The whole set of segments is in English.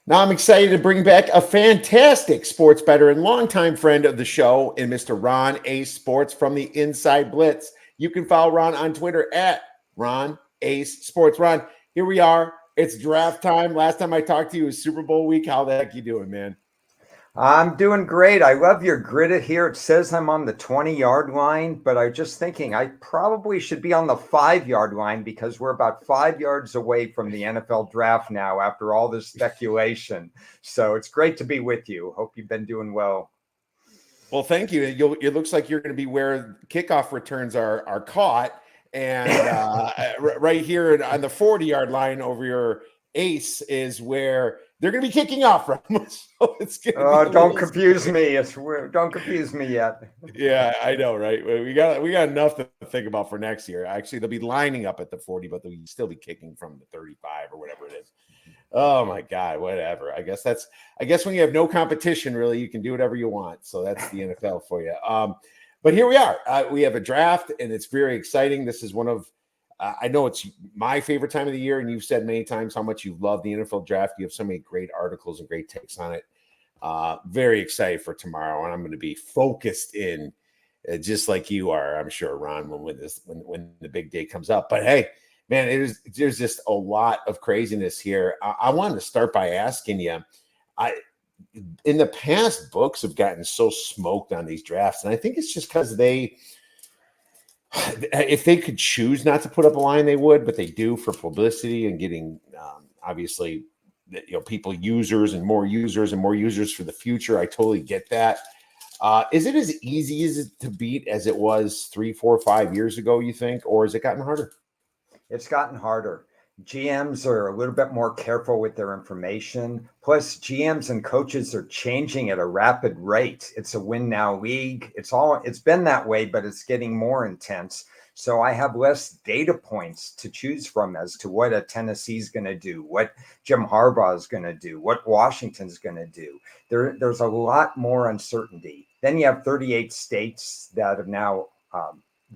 Now I'm excited to bring back a fantastic sports bettor and longtime friend of the show, and Mr. Ron Ace Sports from the Inside Blitz. You can follow Ron on Twitter at Ron Ace Sports. Ron, here we are. It's draft time. Last time I talked to you was Super Bowl week. How the heck you doing, man? I'm doing great. I love your grid here. It says I'm on the 20-yard line, but I was just thinking I probably should be on the 5-yard line because we're about 5 yards away from the NFL draft now after all this speculation. So it's great to be with you. Hope you've been doing well. Well, thank you. It looks like you're going to be where kickoff returns are caught. And right here on the 40-yard line over your ace is where they're going to be kicking off from. So it's going to don't confuse me. Don't confuse me yet. Yeah, I know, right? We got enough to think about for next year. Actually, they'll be lining up at the 40, but they'll still be kicking from the 35 or whatever it is. Oh my God, whatever. I guess when you have no competition, really, you can do whatever you want. So that's the NFL for you. But here we are. We have a draft, and it's very exciting. This is one of I know it's my favorite time of the year, and you've said many times how much you love the NFL draft. You have so many great articles and great takes on it. Very excited for tomorrow, and I'm going to be focused in just like you are, I'm sure, Ron, when the big day comes up. But hey, man, there's just a lot of craziness here. I wanted to start by asking you, in the past, books have gotten so smoked on these drafts, and I think it's just because if they could choose not to put up a line, they would, but they do for publicity and getting obviously people users and more users for the future. I totally get that. Is it as easy as to beat as it was 3, 4, 5 years ago, you think, or has it gotten harder? It's gotten harder. GMs are a little bit more careful with their information. Plus, GMs and coaches are changing at a rapid rate. It's a win now league. It's been that way, but it's getting more intense. So I have less data points to choose from as to what a Tennessee's going to do, what Jim Harbaugh is going to do, what Washington's going to do. There's a lot more uncertainty. Then you have 38 states that have now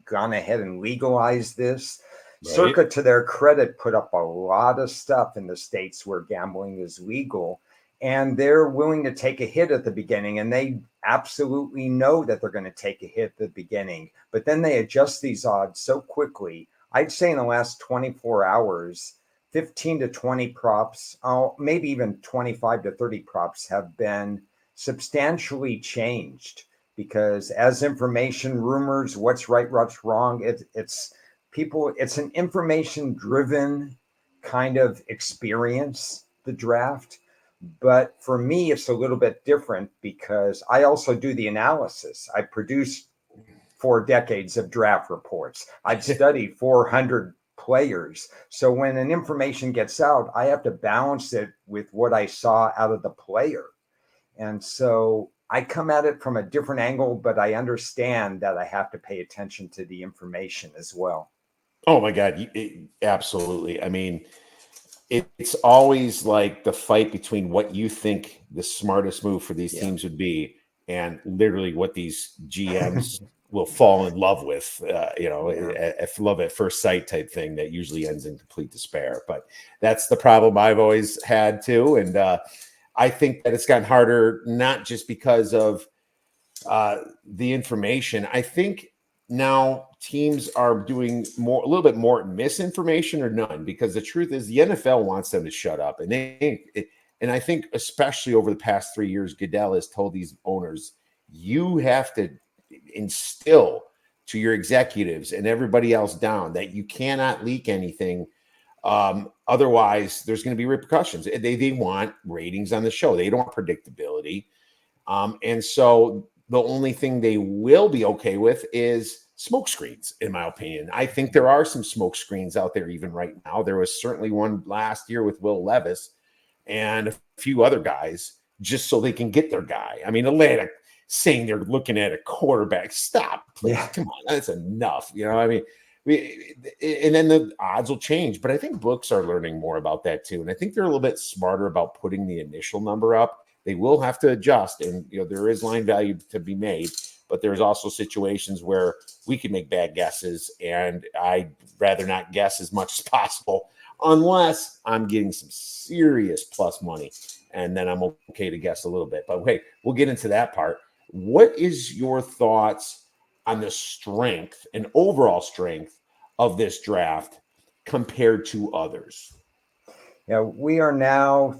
gone ahead and legalized this. Right. Circa, to their credit, put up a lot of stuff in the states where gambling is legal, and they're willing to take a hit at the beginning, and they absolutely know that they're going to take a hit at the beginning, but then they adjust these odds so quickly. I'd say in the last 24 hours, 15 to 20 props, maybe even 25 to 30 props have been substantially changed because as information, rumors, what's right, what's wrong, it's an information-driven kind of experience, the draft. But for me, it's a little bit different because I also do the analysis. I produce 4 decades of draft reports. I've studied 400 players. So when an information gets out, I have to balance it with what I saw out of the player. And so I come at it from a different angle, but I understand that I have to pay attention to the information as well. Oh my God, absolutely. I mean, it's always like the fight between what you think the smartest move for these teams would be and literally what these GMs will fall in love with, love at first sight type thing that usually ends in complete despair. But that's the problem I've always had too. And I think that it's gotten harder, not just because of the information. I think now teams are doing a little bit more misinformation or none, because the truth is the NFL wants them to shut up. And I think especially over the past 3 years, Goodell has told these owners, you have to instill to your executives and everybody else down that you cannot leak anything. Otherwise, there's going to be repercussions. They want ratings on the show. They don't want predictability. And so the only thing they will be okay with is smoke screens, in my opinion. I think there are some smoke screens out there even right now. There was certainly one last year with Will Levis and a few other guys just so they can get their guy. I mean, Atlanta saying they're looking at a quarterback. Stop, please. Yeah. Come on, that's enough. I mean, and then the odds will change. But I think books are learning more about that too. And I think they're a little bit smarter about putting the initial number up. They will have to adjust, and there is line value to be made, but there's also situations where we can make bad guesses, and I'd rather not guess as much as possible unless I'm getting some serious plus money, and then I'm okay to guess a little bit. But hey, we'll get into that part. What is your thoughts on the strength and overall strength of this draft compared to others? Yeah, we are now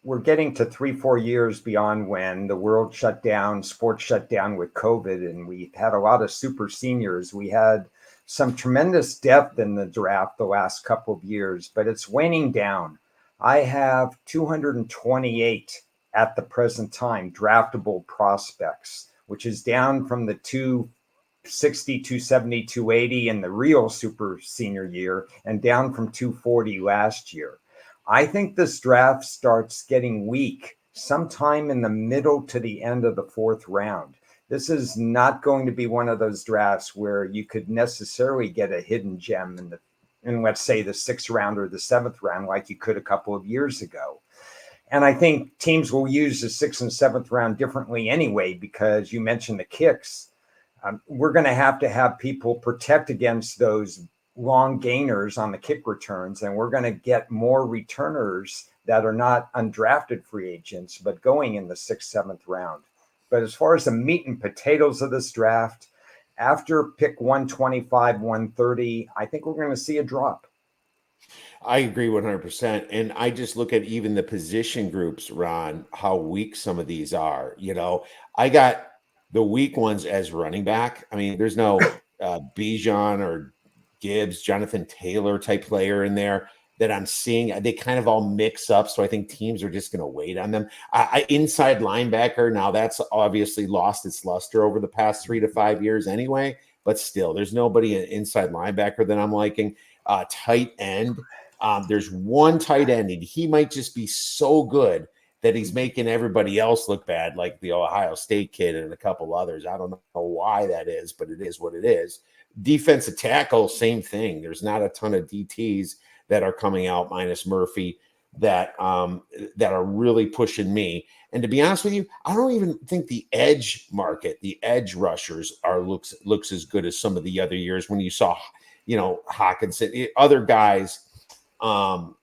we're getting to 3, 4 years beyond when the world shut down, sports shut down with COVID, and we had a lot of super seniors. We had some tremendous depth in the draft the last couple of years, but it's waning down. I have 228 at the present time draftable prospects, which is down from the 260, 270, 280 in the real super senior year and down from 240 last year. I think this draft starts getting weak sometime in the middle to the end of the fourth round. This is not going to be one of those drafts where you could necessarily get a hidden gem in let's say the sixth round or the seventh round like you could a couple of years ago. And I think teams will use the sixth and seventh round differently anyway, because you mentioned the kicks. We're going to have people protect against those long gainers on the kick returns, and we're going to get more returners that are not undrafted free agents, but going in the sixth, seventh round. But as far as the meat and potatoes of this draft, after pick 125, 130, I think we're going to see a drop. I agree 100%. And I just look at even the position groups, Ron, how weak some of these are. I got the weak ones as running back. I mean, there's no Bijan or Gibbs, Jonathan Taylor type player in there that I'm seeing. They kind of all mix up. So I think teams are just going to wait on them. Inside linebacker, now that's obviously lost its luster over the past 3 to 5 years anyway. But still, there's nobody inside linebacker that I'm liking. Tight end. There's one tight end, and he might just be so good that he's making everybody else look bad, like the Ohio State kid and a couple others. I don't know why that is, but it is what it is. Defensive tackle, same thing. There's not a ton of DTs that are coming out, minus Murphy, that are really pushing me. And to be honest with you, I don't even think the edge market, the edge rushers, looks as good as some of the other years when you saw, Hawkinson, other guys. I'm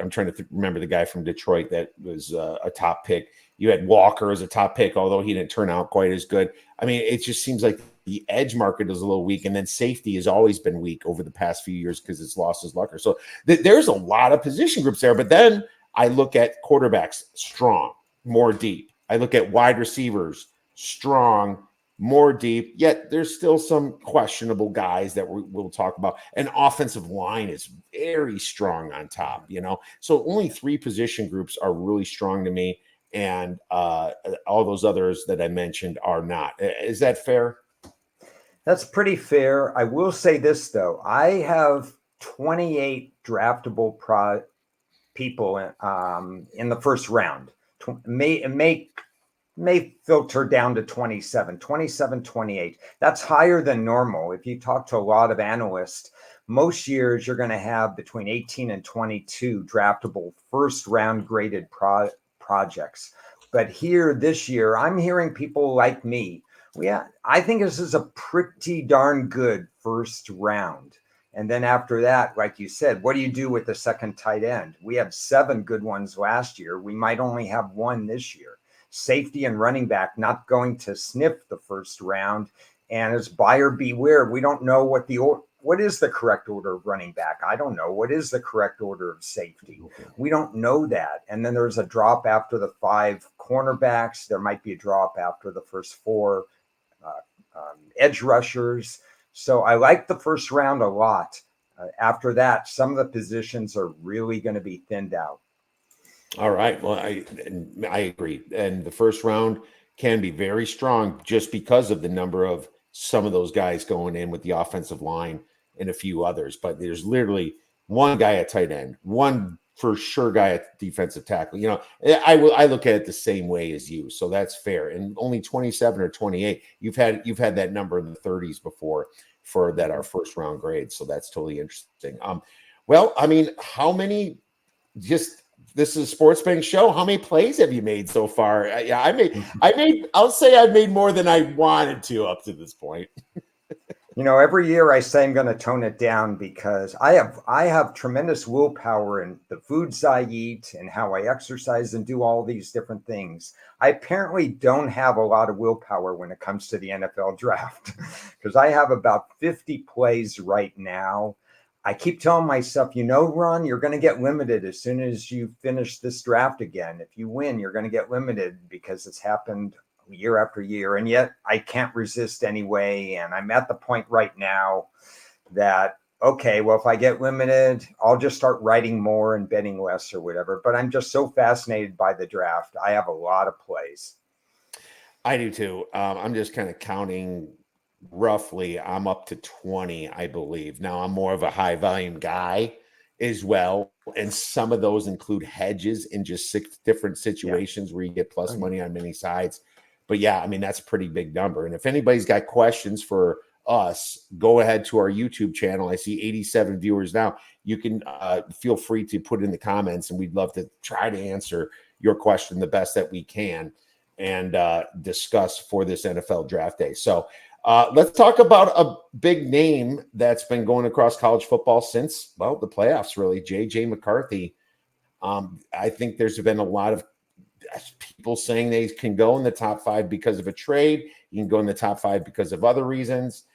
trying to remember the guy from Detroit that was a top pick. You had Walker as a top pick, although he didn't turn out quite as good. I mean, it just seems like the edge market is a little weak, and then safety has always been weak over the past few years because it's lost its lucker. So there's a lot of position groups there. But then I look at quarterbacks, strong, more deep. I look at wide receivers, strong, more deep, yet there's still some questionable guys that we'll talk about. And offensive line is very strong on top, So only 3 position groups are really strong to me, and all those others that I mentioned are not. Is that fair? That's pretty fair. I will say this, though. I have 28 draftable people in the first round. May filter down to 27, 28. That's higher than normal. If you talk to a lot of analysts, most years you're going to have between 18 and 22 draftable first round graded projects. But here this year, I'm hearing people like me. I think this is a pretty darn good first round. And then after that, like you said, what do you do with the second tight end? We had 7 good ones last year. We might only have 1 this year. Safety and running back not going to sniff the first round. And it's buyer beware. We don't know what is the correct order of running back. I don't know. What is the correct order of safety? We don't know that. And then there's a drop after the 5 cornerbacks. There might be a drop after the first 4 edge rushers. So I like the first round a lot. After that, some of the positions are really going to be thinned out. All right. Well, I agree. And the first round can be very strong just because of the number of some of those guys going in with the offensive line and a few others. But there's literally one guy at tight end, one for sure guy at defensive tackle. I look at it the same way as you. So that's fair. And only 27 or 28. You've had that number in the 30s before for that our first round grade. So that's totally interesting. Well, I mean, how many this is a sports betting show. How many plays have you made so far? I'll say I've made more than I wanted to up to this point. Every year I say I'm going to tone it down because I have tremendous willpower in the foods I eat and how I exercise and do all these different things. I apparently don't have a lot of willpower when it comes to the NFL draft because I have about 50 plays right now. I keep telling myself, Ron, you're going to get limited as soon as you finish this draft again. If you win, you're going to get limited because it's happened year after year. And yet I can't resist anyway. And I'm at the point right now that, okay, well, if I get limited, I'll just start writing more and betting less or whatever. But I'm just so fascinated by the draft. I have a lot of plays. I do too. I'm just kind of counting roughly. I'm up to 20, I believe. Now I'm more of a high volume guy as well. And some of those include hedges in just 6 different situations where you get plus money on many sides. But yeah, I mean, that's a pretty big number. And if anybody's got questions for us, go ahead to our YouTube channel. I see 87 viewers now. You can feel free to put in the comments, and we'd love to try to answer your question the best that we can and discuss for this NFL draft day. So let's talk about a big name that's been going across college football since, well, the playoffs, really. J.J. McCarthy. I think there's been a lot of people saying they can go in the top 5 because of a trade. You can go in the top 5 because of other reasons.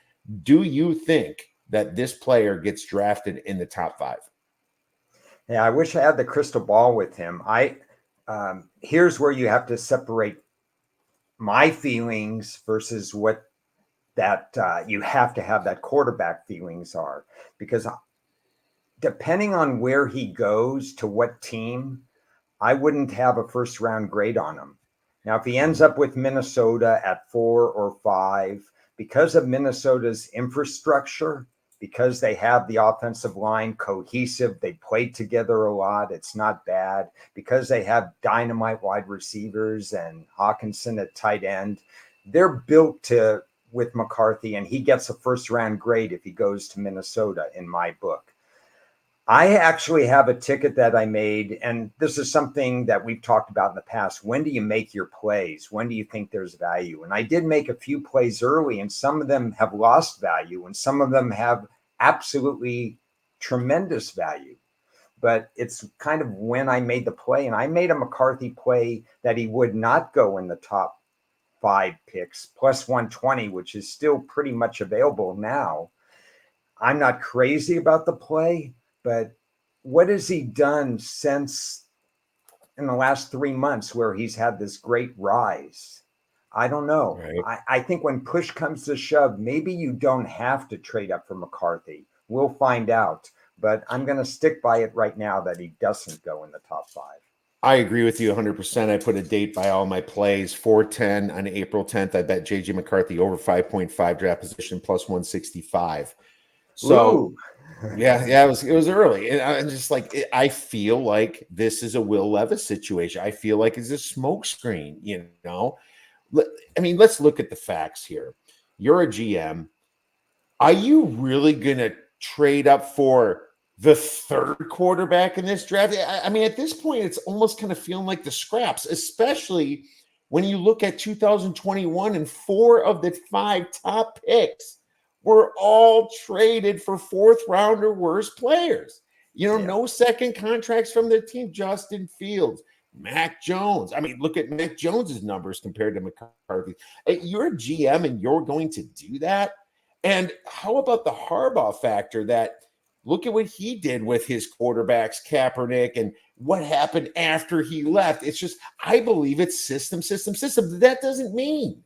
Do you think that this player gets drafted in the top 5? Yeah, I wish I had the crystal ball with him. Here's where you have to separate my feelings versus what that you have to have that quarterback feelings are, because depending on where he goes to what team, I wouldn't have a first round grade on him. Now, if he ends up with Minnesota at 4 or 5, because of Minnesota's infrastructure, because they have the offensive line cohesive, they play together a lot, it's not bad. Because they have dynamite wide receivers and Hawkinson at tight end, they're built to with McCarthy, and he gets a first round grade if he goes to Minnesota, in my book. I actually have a ticket that I made, and this is something that we've talked about in the past. When do you make your plays? When do you think there's value? And I did make a few plays early, and some of them have lost value, and some of them have absolutely tremendous value. But it's kind of when I made the play, and I made a McCarthy play that he would not go in the top 5 picks, plus 120, which is still pretty much available now. I'm not crazy about the play, but what has he done since in the last 3 months where he's had this great rise? I don't know. Right. I think when push comes to shove, maybe you don't have to trade up for McCarthy. We'll find out. But I'm going to stick by it right now that he doesn't go in the top 5. I agree with you 100%. I put a date by all my plays. 410 on April 10th. I bet J.J. McCarthy over 5.5 draft position plus 165. So, yeah, it was early. And I'm just like, I feel like this is a Will Levis situation. I feel like it's a smokescreen, I mean, let's look at the facts here. You're a GM. Are you really going to trade up for the 3rd quarterback in this draft? I mean, at this point, it's almost kind of feeling like the scraps, especially when you look at 2021 and 4 of the 5 top picks were all traded for 4th round or worse players. No second contracts from their team. Justin Fields, Mac Jones. I mean, look at Mac Jones's numbers compared to McCarthy. You're a GM and you're going to do that. And how about the Harbaugh factor that look at what he did with his quarterbacks, Kaepernick, and what happened after he left. It's just, I believe it's system. That doesn't mean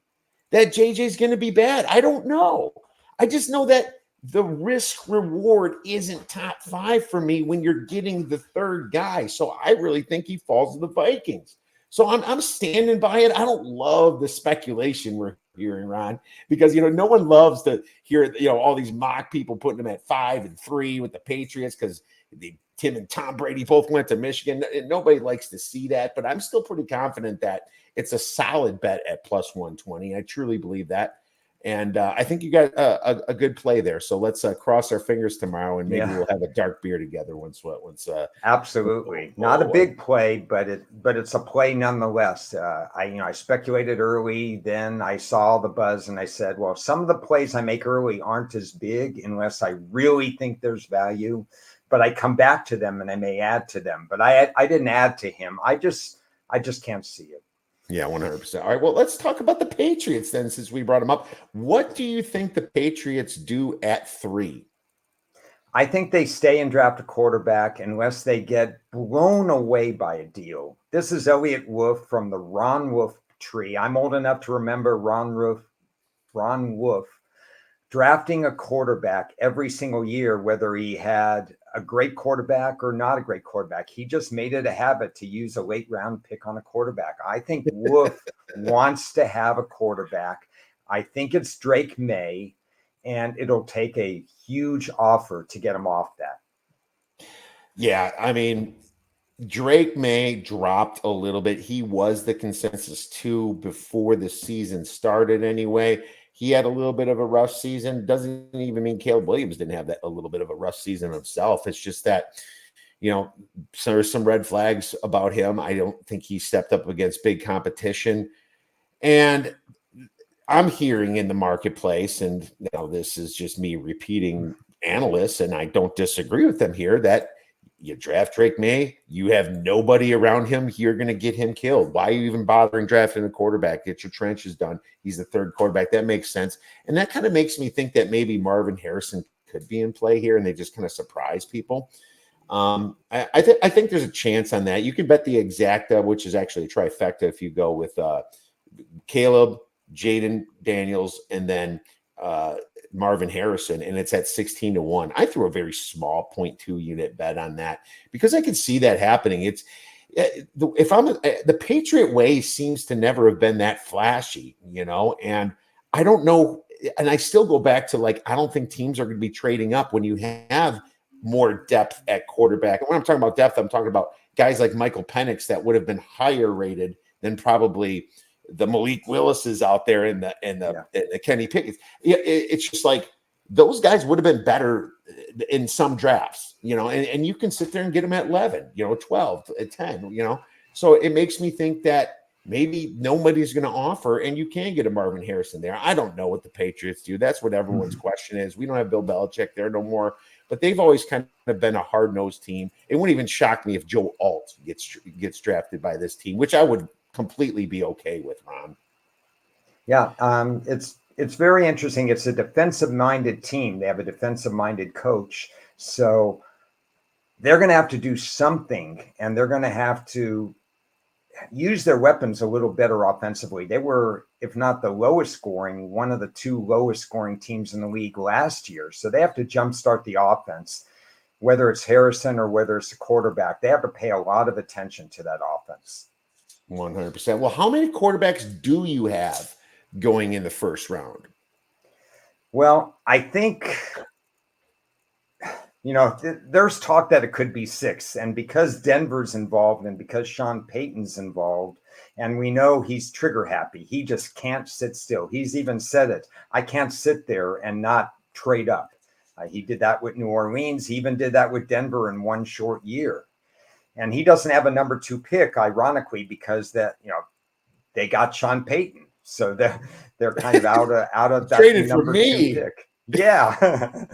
that JJ is going to be bad. I don't know. I just know that the risk reward isn't top 5 for me when you're getting the 3rd guy. So I really think he falls to the Vikings. So I'm standing by it. I don't love the speculation we're hearing, Ron, because no one loves to hear all these mock people putting them at 5 and 3 with the Patriots because Tim and Tom Brady both went to Michigan. Nobody likes to see that, but I'm still pretty confident that it's a solid bet at plus 120. I truly believe that. And I think you got a good play there. So let's cross our fingers tomorrow, and maybe Yeah. we'll have a dark beer together once. Absolutely. Not a big play, but it's a play nonetheless. I speculated early, then I saw the buzz and I said, well, some of the plays I make early aren't as big unless I really think there's value, but I come back to them and I may add to them. But I didn't add to him. I just can't see it. Yeah, 100%. All right, well, let's talk about the Patriots then, since we brought them up. What do you think the Patriots do at 3? I think they stay and draft a quarterback unless they get blown away by a deal. This is Elliott Wolf from the Ron Wolf tree. I'm old enough to remember Ron Wolf drafting a quarterback every single year, whether he had a great quarterback or not a great quarterback. He just made it a habit to use a late round pick on a quarterback. I think Wolf wants to have a quarterback. I think it's Drake May, and it'll take a huge offer to get him off that. Yeah, I mean, Drake May dropped a little bit. He was the consensus too before the season started anyway. He had a little bit of a rough season. Doesn't even mean Caleb Williams didn't have that a little bit of a rough season himself. It's just that, so there's some red flags about him. I don't think he stepped up against big competition. And I'm hearing in the marketplace, and this is just me repeating analysts, and I don't disagree with them here, that you draft Drake May, you have nobody around him, you're going to get him killed. Why are you even bothering drafting a quarterback? Get your trenches done. He's the third quarterback. That makes sense. And that kind of makes me think that maybe Marvin Harrison could be in play here, and they just kind of surprise people. I think there's a chance on that. You can bet the exacta, which is actually a trifecta, if you go with Caleb, Jaden Daniels, and then Marvin Harrison, and it's at 16-1. I threw a very small 0.2 unit bet on that because I could see that happening. It's the Patriot way seems to never have been that flashy, and I don't know. And I still go back to I don't think teams are going to be trading up when you have more depth at quarterback. And when I'm talking about depth, I'm talking about guys like Michael Penix that would have been higher rated than probably the Malik Willis's out there and the Kenny Pickett's. It's just those guys would have been better in some drafts, and you can sit there and get them at 11, 12, at 10, So it makes me think that maybe nobody's going to offer, and you can get a Marvin Harrison there. I don't know what the Patriots do. That's what everyone's question is. We don't have Bill Belichick there no more, but they've always kind of been a hard-nosed team. It wouldn't even shock me if Joe Alt gets drafted by this team, which I would completely be okay with, Ron. Yeah, it's very interesting. It's a defensive-minded team. They have a defensive-minded coach, so they're going to have to do something, and they're going to have to use their weapons a little better offensively. They were, if not the lowest scoring, one of the 2 lowest scoring teams in the league last year. So they have to jumpstart the offense, whether it's Harrison or whether it's a quarterback. They have to pay a lot of attention to that offense. 100%. Well, how many quarterbacks do you have going in the first round? Well, I think, there's talk that it could be 6. And because Denver's involved and because Sean Payton's involved, and we know he's trigger happy, he just can't sit still. He's even said it. I can't sit there and not trade up. He did that with New Orleans. He even did that with Denver in one short year. And he doesn't have a number 2 pick, ironically, because they got Sean Payton. So they're kind of out of that traded number for me. 2 pick. Yeah.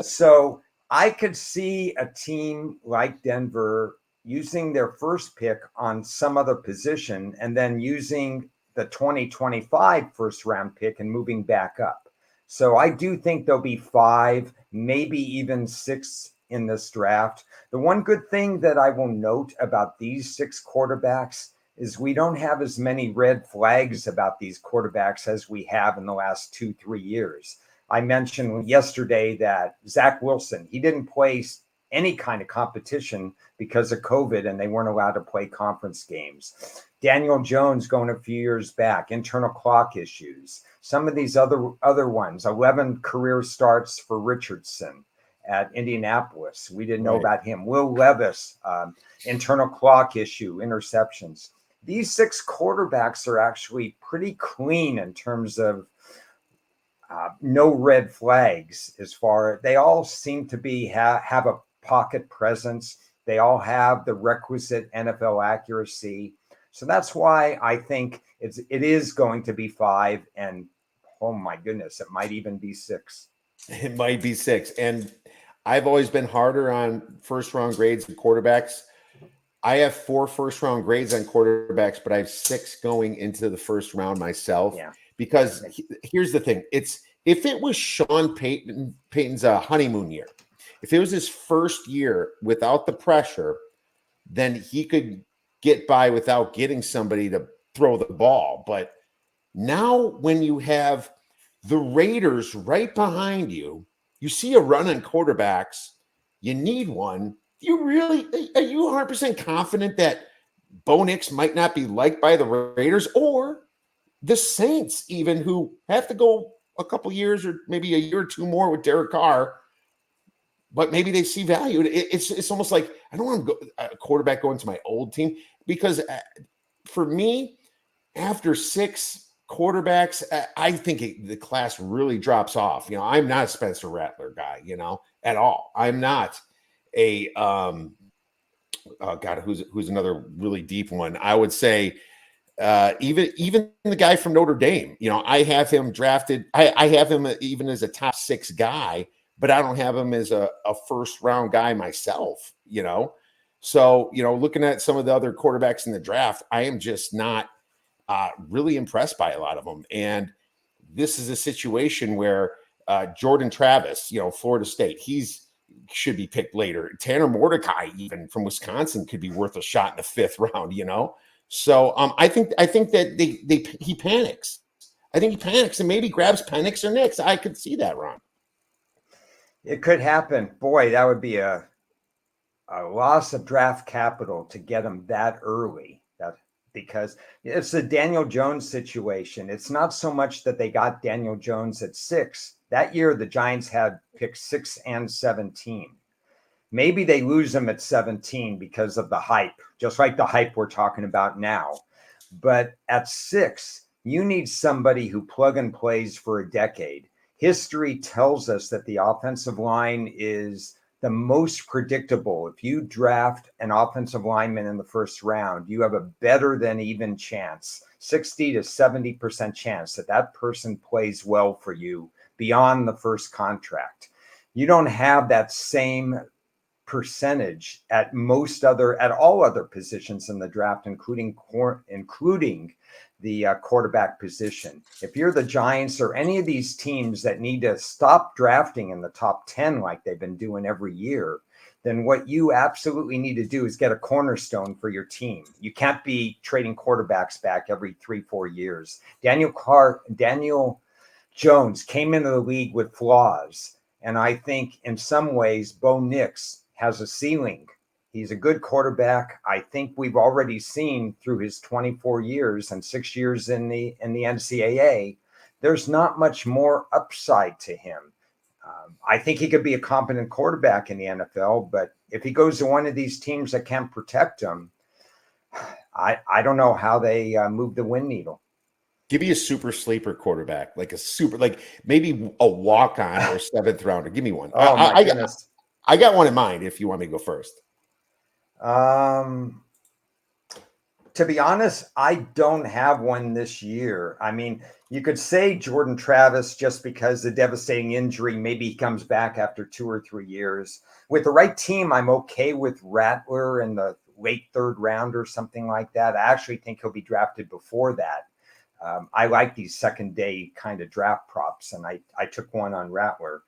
So I could see a team like Denver using their first pick on some other position and then using the 2025 first round pick and moving back up. So I do think there'll be 5, maybe even 6 in this draft. The one good thing that I will note about these 6 quarterbacks is we don't have as many red flags about these quarterbacks as we have in the last 2-3 years. I mentioned yesterday that Zach Wilson, he didn't play any kind of competition because of COVID and they weren't allowed to play conference games. Daniel Jones going a few years back, internal clock issues. Some of these other ones, 11 career starts for Richardson at Indianapolis. We didn't know about him. Will Levis, internal clock issue, interceptions. These 6 quarterbacks are actually pretty clean in terms of No red flags as far. They all seem to be have a pocket presence. They all have the requisite NFL accuracy. So that's why I think it is going to be 5, and oh my goodness, it might even be 6. It might be 6. And I've always been harder on first round grades and quarterbacks. I have 4 first round grades on quarterbacks, but I have 6 going into the first round myself. Yeah. Because here's the thing: if it was Sean Payton's honeymoon year, if it was his first year without the pressure, then he could get by without getting somebody to throw the ball. But now, when you have the Raiders right behind you, you see a run on quarterbacks. You need one. Are you 100% confident that Bo Nix might not be liked by the Raiders or the Saints, even, who have to go a couple years or maybe a year or 2 more with Derek Carr, but maybe they see value? It's almost like I don't want to go a quarterback going to my old team, because for me, after 6 quarterbacks, I think the class really drops off. I'm not a Spencer Rattler guy, at all. I'm not a oh God, who's another really deep one? I would say even the guy from Notre Dame. I have him drafted. I have him even as a top 6 guy, but I don't have him as a first round guy myself. So looking at some of the other quarterbacks in the draft, I am just not really impressed by a lot of them. And this is a situation where Jordan Travis, Florida State, should be picked later. Tanner Mordecai, even from Wisconsin, could be worth a shot in the 5th round. So I think that he panics. I think he panics and maybe grabs Penix or Nix. I could see that, Ron. It could happen. Boy, that would be a loss of draft capital to get him that early. Because it's the Daniel Jones situation. It's not so much that they got Daniel Jones at 6. That year, the Giants had picks 6 and 17. Maybe they lose him at 17 because of the hype, just like the hype we're talking about now. But at 6, you need somebody who plug and plays for a decade. History tells us that the offensive line is the most predictable. If you draft an offensive lineman in the first round, you have a better than even chance, 60 to 70% chance that person plays well for you beyond the first contract. You don't have that same percentage at all other positions in the draft, including the quarterback position. If you're the Giants or any of these teams that need to stop drafting in the top 10 like they've been doing every year, then what you absolutely need to do is get a cornerstone for your team. You can't be trading quarterbacks back every 3-4 years. Daniel Jones came into the league with flaws, and I think in some ways Bo Nix has a ceiling. He's a good quarterback. I think we've already seen through his 24 years and 6 years in the NCAA, there's not much more upside to him. I think he could be a competent quarterback in the NFL, but if he goes to one of these teams that can't protect him, I don't know how they move the win needle. Give me a super sleeper quarterback, like maybe a walk-on or 7th rounder. Give me one. Oh, my goodness. I got one in mind if you want me to go first. To be honest, I don't have one this year. I mean, you could say Jordan Travis just because the devastating injury, maybe he comes back after 2 or 3 years. With the right team, I'm okay with Rattler in the late 3rd round or something like that. I actually think he'll be drafted before that. I like these second day kind of draft props, and I took one on Rattler.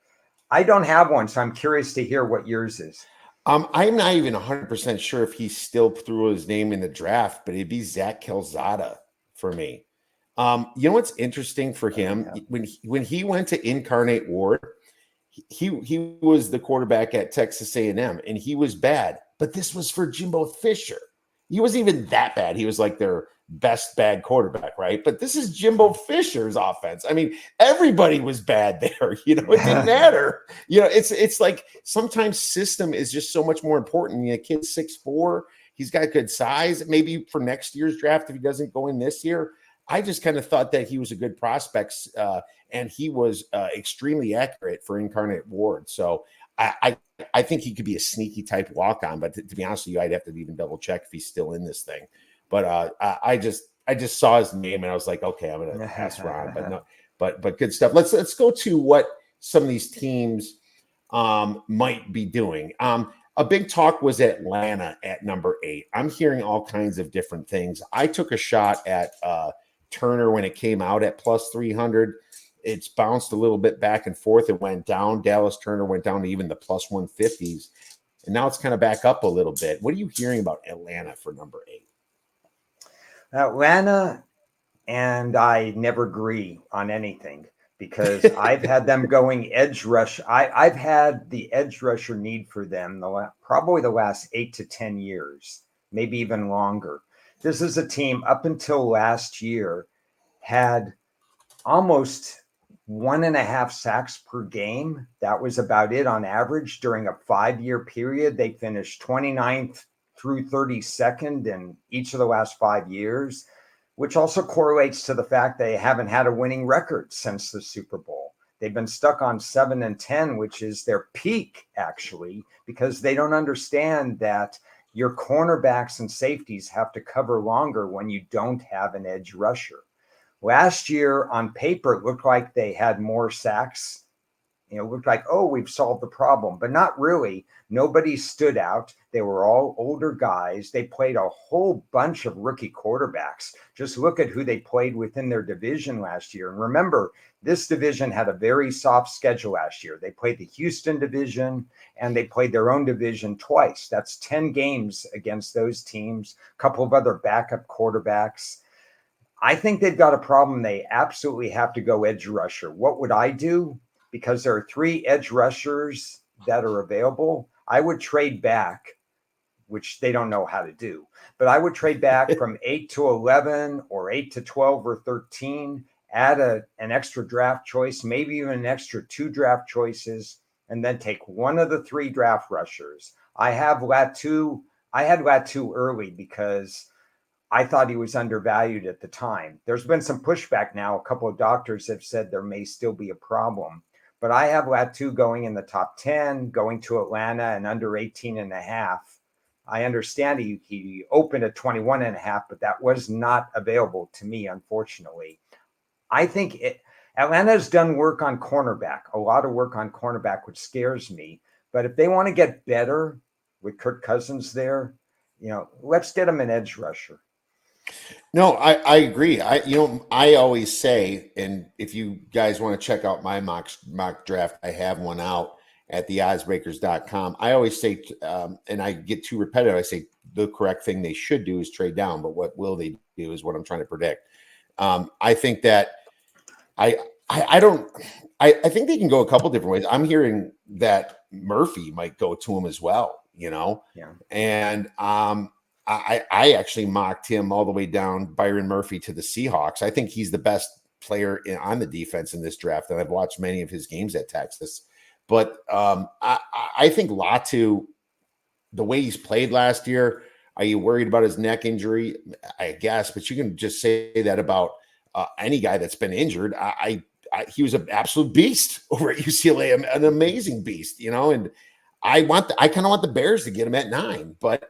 I don't have one, so I'm curious to hear what yours is. I'm not even 100% sure if he still threw his name in the draft, but it'd be Zach Calzada for me. You know what's interesting for him? When he went to Incarnate Ward, he was the quarterback at Texas A&M, and he was bad. But this was for Jimbo Fisher. He wasn't even that bad. He was like their best bad quarterback, right? But this is Jimbo Fisher's offense. I mean, everybody was bad there. It didn't matter. It's like sometimes system is just so much more important. Kid's 6'4", he's got good size. Maybe for next year's draft, if he doesn't go in this year, I just kind of thought that he was a good prospect, and he was extremely accurate for Incarnate Ward. So I think he could be a sneaky type walk on. But to be honest with you, I'd have to even double check if he's still in this thing. But I just saw his name and I was like, okay, I'm going to ask Ron. But no, but good stuff. Let's go to what some of these teams might be doing. A big talk was Atlanta at number 8. I'm hearing all kinds of different things. I took a shot at Turner when it came out at plus 300. It's bounced a little bit back and forth. It went down. Dallas Turner went down to even the plus 150s. And now it's kind of back up a little bit. What are you hearing about Atlanta for number 8? Atlanta and I never agree on anything because I've had them going edge rush. I've had the edge rusher need for them probably the last 8 to 10 years, maybe even longer. This is a team up until last year had almost 1.5 sacks per game. That was about it on average during a 5-year period. They finished 29th through 32nd in each of the last 5 years, which also correlates to the fact they haven't had a winning record since the Super Bowl. They've been stuck on 7-10, which is their peak, actually, because they don't understand that your cornerbacks and safeties have to cover longer when you don't have an edge rusher. Last year, on paper, it looked like they had more sacks. It looked like, oh, we've solved the problem, but not really. Nobody stood out. They were all older guys. They played a whole bunch of rookie quarterbacks. Just look at who they played within their division last year. And remember, this division had a very soft schedule last year. They played the Houston division and they played their own division twice. That's 10 games against those teams, a couple of other backup quarterbacks. I think they've got a problem. They absolutely have to go edge rusher. What would I do? Because there are 3 edge rushers that are available. I would trade back, which they don't know how to do, but I would trade back from 8 to 11 or 8 to 12 or 13, add an extra draft choice, maybe even an extra 2 draft choices, and then take one of the 3 draft rushers. I had Latu early because I thought he was undervalued at the time. There's been some pushback now. A couple of doctors have said there may still be a problem. But I have Latu going in the top 10, going to Atlanta and under 18.5. I understand he opened at 21.5, but that was not available to me, unfortunately. I think Atlanta has done work on cornerback, a lot of work on cornerback, which scares me. But if they want to get better with Kirk Cousins there, let's get him an edge rusher. No, I agree. I always say, and if you guys want to check out my mock draft, I have one out at theoddsbreakers.com. I always say, and I get too repetitive, I say the correct thing they should do is trade down, but what will they do is what I'm trying to predict. I think that I think they can go a couple different ways. I'm hearing that Murphy might go to him as well, Yeah. And I actually mocked him all the way down, Byron Murphy, to the Seahawks. I think he's the best player on the defense in this draft, and I've watched many of his games at Texas. But I think Latu, the way he's played last year, are you worried about his neck injury? I guess, but you can just say that about any guy that's been injured. He was an absolute beast over at UCLA, an amazing beast, and I kind of want the Bears to get him at 9, but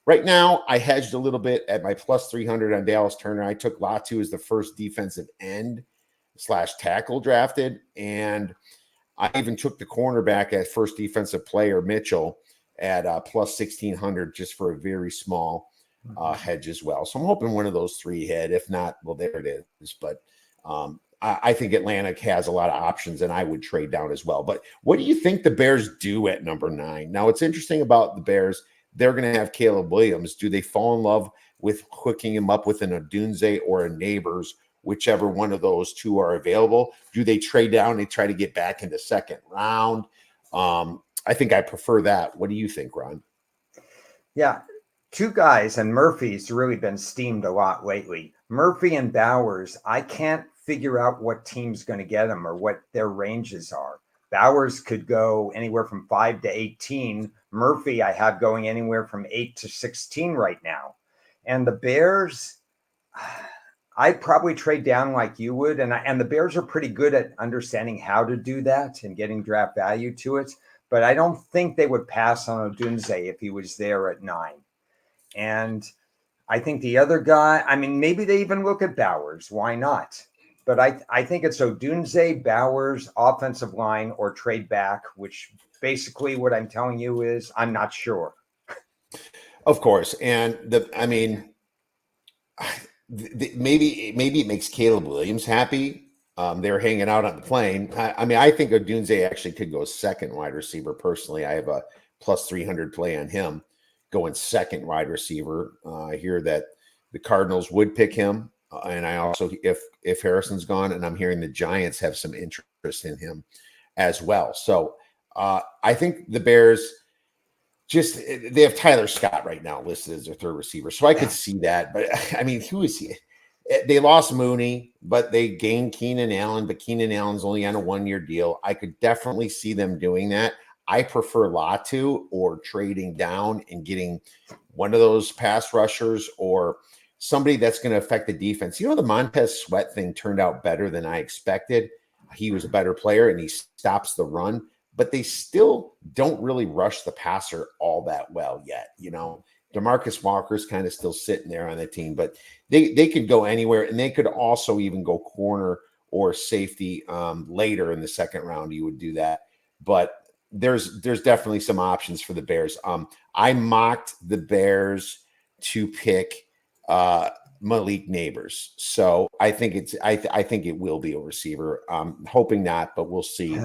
right now, I hedged a little bit at my plus 300 on Dallas Turner. I took Latu as the first defensive end / tackle drafted. And I even took the cornerback as first defensive player, Mitchell, at plus 1,600 just for a very small hedge as well. So I'm hoping one of those 3 hit. If not, well, there it is. But I think Atlanta has a lot of options, and I would trade down as well. But what do you think the Bears do at number 9? Now, what's interesting about the Bears, they're going to have Caleb Williams. Do they fall in love with hooking him up with an Odunze or a Neighbors, whichever one of those 2 are available? Do they trade down and try to get back into second round? I think I prefer that. What do you think, Ron? Yeah, 2 guys, and Murphy's really been steamed a lot lately. Murphy and Bowers, I can't figure out what team's going to get them or what their ranges are. Bowers could go anywhere from 5 to 18. Murphy, I have going anywhere from 8 to 16 right now. And the Bears, I'd probably trade down like you would, and the Bears are pretty good at understanding how to do that and getting draft value to it. But I don't think they would pass on Odunze if he was there at 9. And I think the other guy, I mean, maybe they even look at Bowers. Why not? But I think it's Odunze, Bowers, offensive line, or trade back, which basically what I'm telling you is I'm not sure. Of course. And maybe it makes Caleb Williams happy. They're hanging out on the plane. I think Odunze actually could go second wide receiver. Personally, I have a plus 300 play on him going second wide receiver. I hear that the Cardinals would pick him, and I also, if Harrison's gone, and I'm hearing the Giants have some interest in him as well. So I think the Bears they have Tyler Scott right now listed as their third receiver. So I could see that. But I mean, who is he? They lost Mooney, but they gained Keenan Allen, but Keenan Allen's only on a 1-year deal. I could definitely see them doing that. I prefer Latu or trading down and getting one of those pass rushers or somebody that's going to affect the defense. The Montez Sweat thing turned out better than I expected. He was a better player and he stops the run, but they still don't really rush the passer all that well yet. DeMarcus Walker's kind of still sitting there on the team, but they could go anywhere, and they could also even go corner or safety later in the second round. You would do that, but there's definitely some options for the Bears. I mocked the Bears to pick Malik Neighbors, so I think it will be a receiver. Hoping not, but we'll see.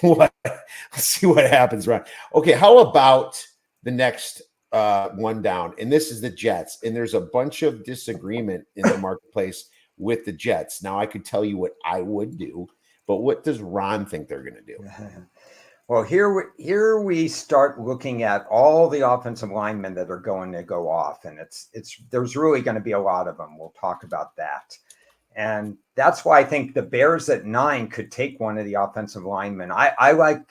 Let's see what happens. Right? Okay, how about the next one down? And this is the Jets, and there's a bunch of disagreement in the marketplace with the Jets. Now, I could tell you what I would do, but what does Ron think they're going to do? Well, here we start looking at all the offensive linemen that are going to go off, and there's really going to be a lot of them. We'll talk about that. And that's why I think the Bears at 9 could take one of the offensive linemen. I like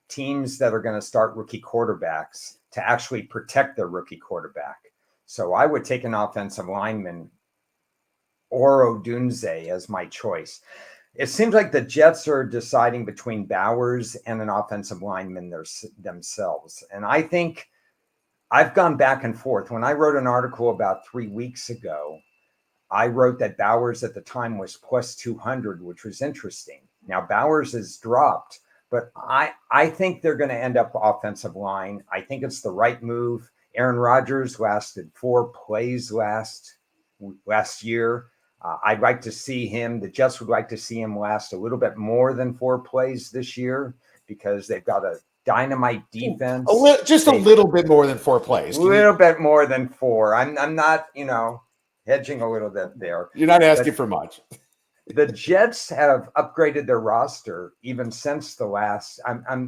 teams that are going to start rookie quarterbacks to actually protect their rookie quarterback. So I would take an offensive lineman or Odunze as my choice. It seems like the Jets are deciding between Bowers and an offensive lineman themselves. And I think I've gone back and forth. When I wrote an article about 3 weeks ago, I wrote that Bowers at the time was plus 200, which was interesting. Now Bowers has dropped, but I think they're going to end up offensive line. I think it's the right move. Aaron Rodgers lasted 4 plays last year. I'd like to see him. The Jets would like to see him last a little bit more than 4 plays this year because they've got a dynamite defense. A little bit more than 4 plays. A little bit more than 4. I'm not, hedging a little bit there. You're not asking for much. The Jets have upgraded their roster even since the last.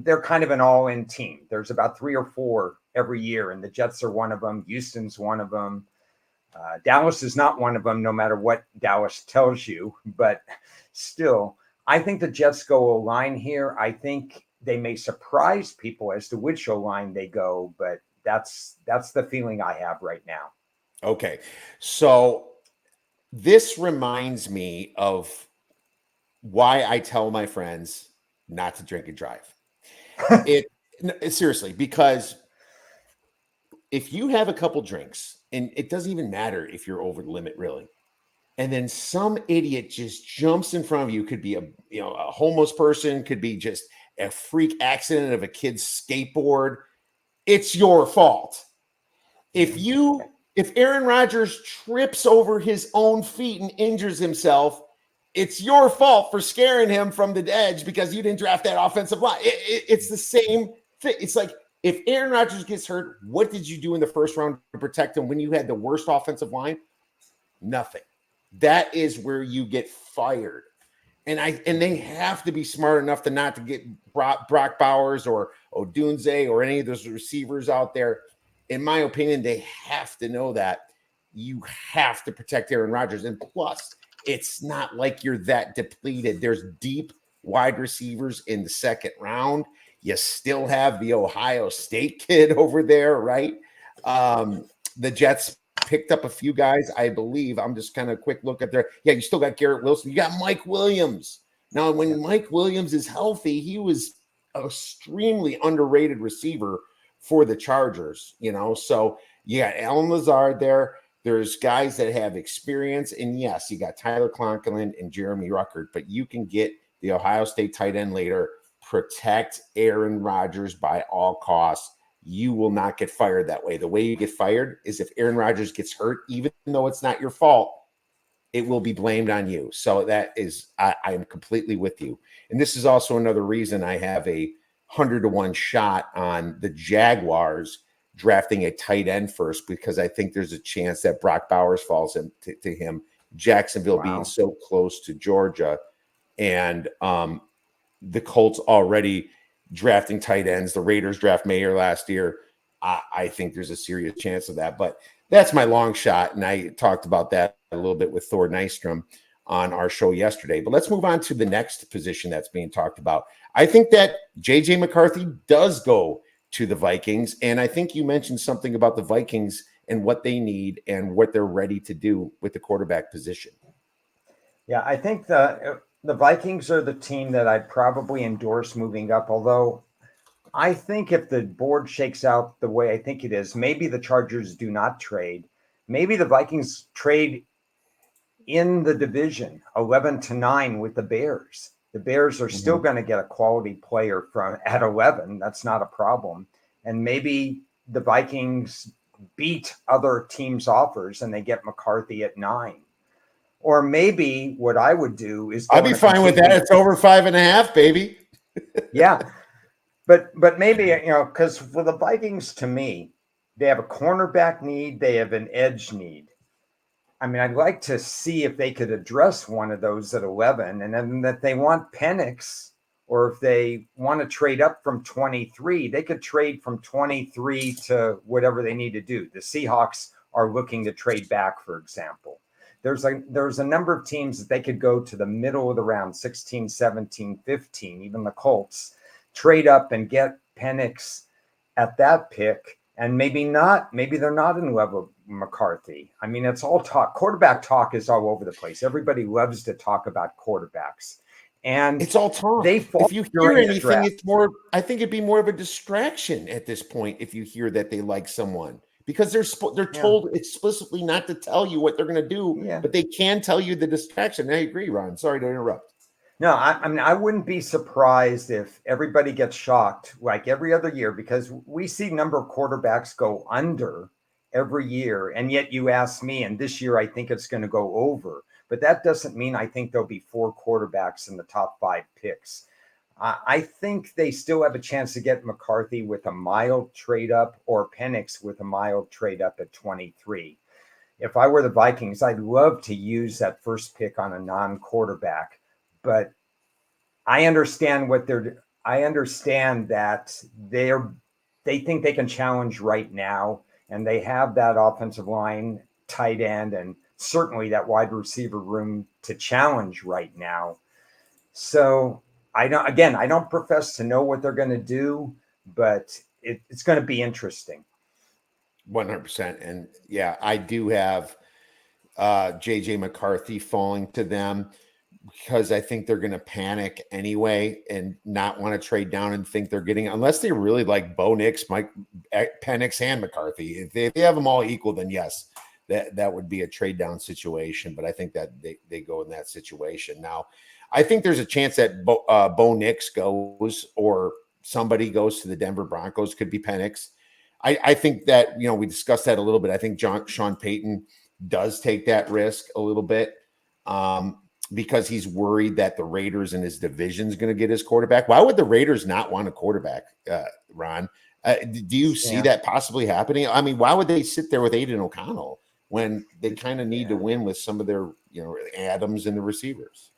They're kind of an all-in team. There's about 3 or 4 every year, and the Jets are one of them. Houston's one of them. Dallas is not one of them, no matter what Dallas tells you. But still, I think the Jets go O-line here. I think they may surprise people as to which O-line they go, but that's the feeling I have right now. Okay, so this reminds me of why I tell my friends not to drink and drive. Seriously, because if you have a couple drinks, and it doesn't even matter if you're over the limit, really, and then some idiot just jumps in front of you, could be a homeless person, could be just a freak accident of a kid's skateboard, it's your fault. If Aaron Rodgers trips over his own feet and injures himself, it's your fault for scaring him from the edge because you didn't draft that offensive line. It's the same thing. It's like, if Aaron Rodgers gets hurt, what did you do in the first round to protect him when you had the worst offensive line? Nothing. That is where you get fired. And they have to be smart enough to not to get Brock Bowers or Odunze or any of those receivers out there. In my opinion, they have to know that you have to protect Aaron Rodgers. And plus, it's not like you're that depleted. There's deep wide receivers in the second round. You still have the Ohio State kid over there, right? The Jets picked up a few guys, I believe. I'm just kind of quick look at there. Yeah, you still got Garrett Wilson. You got Mike Williams. Now, when Mike Williams is healthy, he was an extremely underrated receiver for the Chargers, So you got Alan Lazard there. There's guys that have experience. And yes, you got Tyler Conklin and Jeremy Ruckert, but you can get the Ohio State tight end later. Protect Aaron Rodgers by all costs. You will not get fired that way. The way you get fired is if Aaron Rodgers gets hurt, even though it's not your fault, it will be blamed on you. So that is, I am completely with you. And this is also another reason I have a 100-1 shot on the Jaguars drafting a tight end first, because I think there's a chance that Brock Bowers falls to him. Jacksonville being so close to Georgia, and the Colts already drafting tight ends. The Raiders draft Mayer last year. I think there's a serious chance of that, but that's my long shot. And I talked about that a little bit with Thor Nystrom on our show yesterday. But let's move on to the next position that's being talked about. I think that J.J. McCarthy does go to the Vikings. And I think you mentioned something about the Vikings and what they need and what they're ready to do with the quarterback position. Yeah, I think the Vikings are the team that I'd probably endorse moving up, although I think if the board shakes out the way I think it is, maybe the Chargers do not trade. Maybe the Vikings trade in the division 11-9 with the Bears. The Bears are still going to get a quality player from at 11. That's not a problem. And maybe the Vikings beat other teams' offers and they get McCarthy at 9. Or maybe what I would do is I'd be fine with that. It's over 5.5, baby. Yeah. But maybe, because for the Vikings, to me, they have a cornerback need. They have an edge need. I mean, I'd like to see if they could address one of those at 11, and then that they want Penix, or if they want to trade up from 23, they could trade from 23 to whatever they need to do. The Seahawks are looking to trade back, for example. There's a number of teams that they could go to the middle of the round, 16, 17, 15, even the Colts, trade up and get Penix at that pick, and maybe they're not in love with McCarthy. I mean, it's all talk. Quarterback talk is all over the place. Everybody loves to talk about quarterbacks, and it's all talk. If you hear anything, it's more. I think it'd be more of a distraction at this point if you hear that they like someone, because they're told explicitly not to tell you what they're going to do, but they can tell you the distraction. I agree, Ron. Sorry to interrupt. No, I mean, I wouldn't be surprised if everybody gets shocked like every other year, because we see number of quarterbacks go under every year. And yet you ask me, and this year I think it's going to go over. But that doesn't mean I think there'll be 4 quarterbacks in the top 5 picks. I think they still have a chance to get McCarthy with a mild trade up, or Penix with a mild trade up at 23. If I were the Vikings, I'd love to use that first pick on a non-quarterback. But I understand that they think they can challenge right now, and they have that offensive line, tight end, and certainly that wide receiver room to challenge right now. So I don't profess to know what they're going to do, but it's going to be interesting. 100%. And yeah, I do have JJ McCarthy falling to them, because I think they're going to panic anyway and not want to trade down and think they're getting, unless they really like Bo Nix, Mike Penix, and McCarthy. If they have them all equal, then yes, that would be a trade down situation. But I think that they go in that situation. Now, I think there's a chance that Bo Nix goes, or somebody goes to the Denver Broncos. Could be Penix. I think that, we discussed that a little bit. I think Sean Payton does take that risk a little bit. Because he's worried that the Raiders in his division is going to get his quarterback. Why would the Raiders not want a quarterback, Ron? Do you see that possibly happening? I mean, why would they sit there with Aiden O'Connell when they kind of need to win with some of their, Adams and the receivers?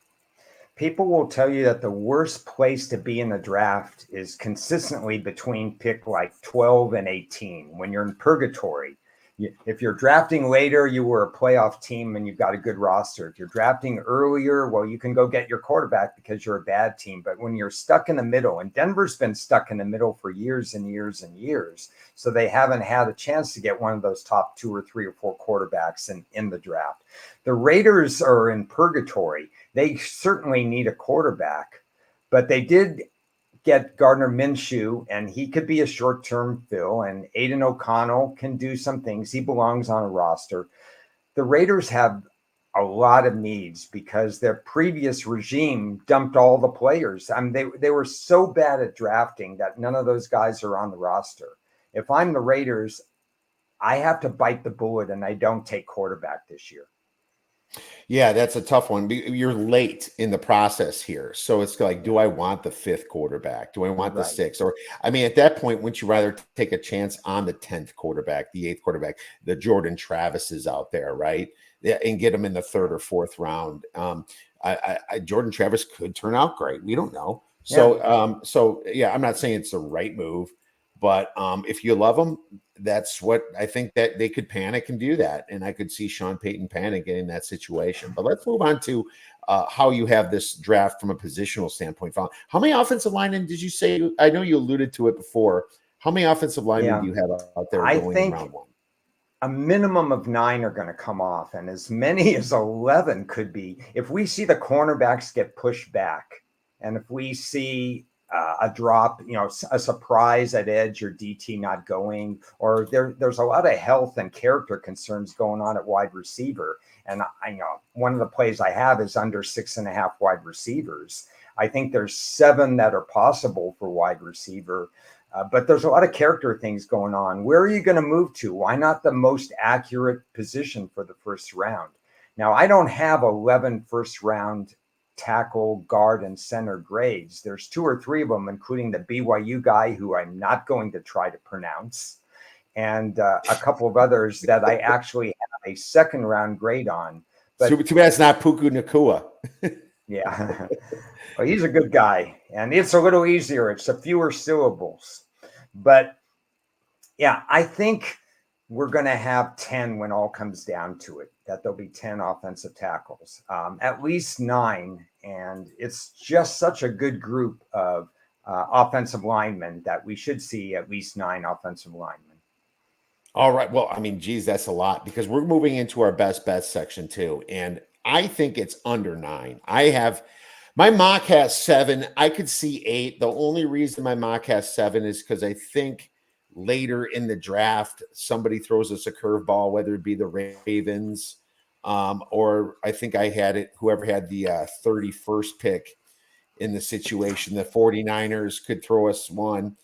People will tell you that the worst place to be in the draft is consistently between pick like 12 and 18, when you're in purgatory. If you're drafting later, you were a playoff team and you've got a good roster. If you're drafting earlier, well, you can go get your quarterback because you're a bad team. But when you're stuck in the middle, and Denver's been stuck in the middle for years and years and years, so they haven't had a chance to get one of those top 2 or 3 or 4 quarterbacks in the draft. The Raiders are in purgatory. They certainly need a quarterback, but they did get Gardner Minshew, and he could be a short-term fill, and Aiden O'Connell can do some things. He belongs on a roster. The Raiders have a lot of needs because their previous regime dumped all the players. I mean, they were so bad at drafting that none of those guys are on the roster. If I'm the Raiders, I have to bite the bullet, and I don't take quarterback this year. Yeah, that's a tough one. You're late in the process here. So it's like, do I want the 5th quarterback? Do I want the 6th? Or, I mean, at that point, wouldn't you rather take a chance on the 10th quarterback, the 8th quarterback, the Jordan Travises out there, right? Yeah, and get them in the 3rd or 4th round. Jordan Travis could turn out great. We don't know. So, yeah, I'm not saying it's the right move, but if you love them, that's what I think, that they could panic and do that. And I could see Sean Payton panicking in that situation. But let's move on to how you have this draft from a positional standpoint. How many offensive linemen did you say? I know you alluded to it before. How many offensive linemen do you have out there going in round 1? A minimum of 9 are going to come off, and as many as 11 could be. If we see the cornerbacks get pushed back, and if we see a drop, a surprise at edge or DT not going, or there's a lot of health and character concerns going on at wide receiver. And I know one of the plays I have is under 6.5 wide receivers. I think there's 7 that are possible for wide receiver. But there's a lot of character things going on. Where are you going to move to? Why not the most accurate position for the first round? Now, I don't have 11 first round tackle, guard, and center grades. There's 2 or 3 of them, including the BYU guy who I'm not going to try to pronounce, and a couple of others that I actually have a 2nd round grade on. But too bad it's not Puku Nakua. Yeah. Well, he's a good guy, and it's a little easier. It's a fewer syllables. But yeah, I think we're going to have 10 when all comes down to it, that there'll be 10 offensive tackles, at least 9. And it's just such a good group of offensive linemen that we should see at least 9 offensive linemen. All right. Well, I mean, geez, that's a lot, because we're moving into our best bets section too. And I think it's under 9. My mock has 7. I could see 8. The only reason my mock has 7 is because I think later in the draft, somebody throws us a curveball, whether it be the Ravens, or I think I had it, whoever had the 31st pick in the situation, the 49ers could throw us one.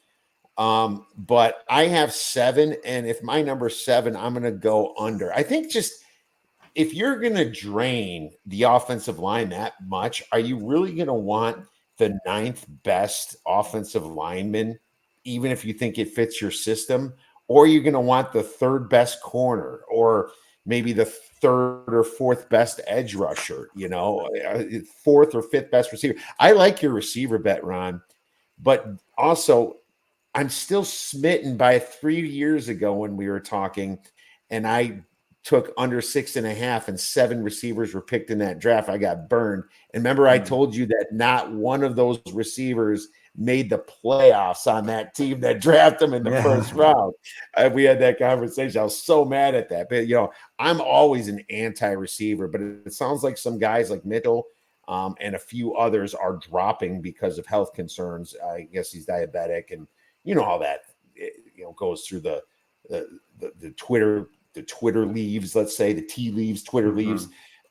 But I have 7, and if my number's 7, I'm going to go under. I think just if you're going to drain the offensive line that much, are you really going to want the 9th best offensive lineman, even if you think it fits your system? Or are you going to want the 3rd best corner, or maybe the 3rd or 4th best edge rusher, 4th or 5th best receiver? I like your receiver bet, Ron, but also I'm still smitten by 3 years ago when we were talking, and I took under 6.5 and 7 receivers were picked in that draft. I got burned. And remember, I told you that not one of those receivers made the playoffs on that team that drafted them in the first round. We had that conversation. I was so mad at that. But, I'm always an anti-receiver, but it sounds like some guys like Mitchell and a few others are dropping because of health concerns. I guess he's diabetic, and you know how that goes through the Twitter leaves, let's say, the tea leaves, Twitter leaves.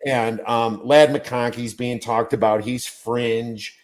And Ladd McConkey's being talked about. He's fringe.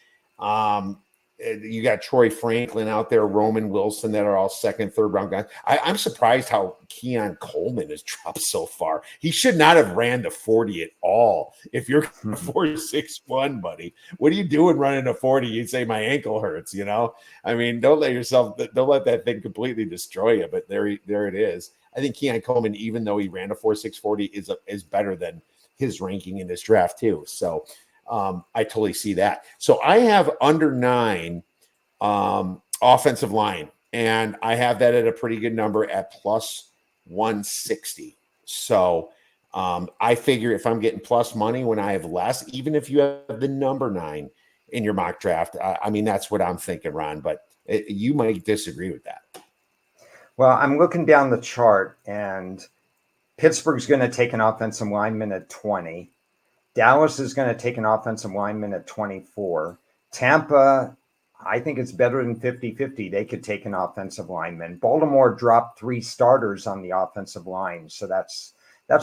You got Troy Franklin out there, Roman Wilson, that are all 2nd, 3rd round guys. I'm surprised how Keon Coleman has dropped so far. He should not have ran the 40 at all. If you're 4.61, buddy, what are you doing running a 40? You'd say my ankle hurts, I mean, don't let that thing completely destroy you. But there it is. I think Keon Coleman, even though he ran a 4.6 40, is better than his ranking in this draft too. So I totally see that. So I have under 9 offensive line, and I have that at a pretty good number at plus 160. So I figure if I'm getting plus money when I have less, even if you have the number 9 in your mock draft, I mean, that's what I'm thinking, Ron, but you might disagree with that. Well, I'm looking down the chart, and Pittsburgh's going to take an offensive lineman at 20. Dallas is going to take an offensive lineman at 24. Tampa, I think it's better than 50-50. They could take an offensive lineman. Baltimore dropped 3 starters on the offensive line. So that's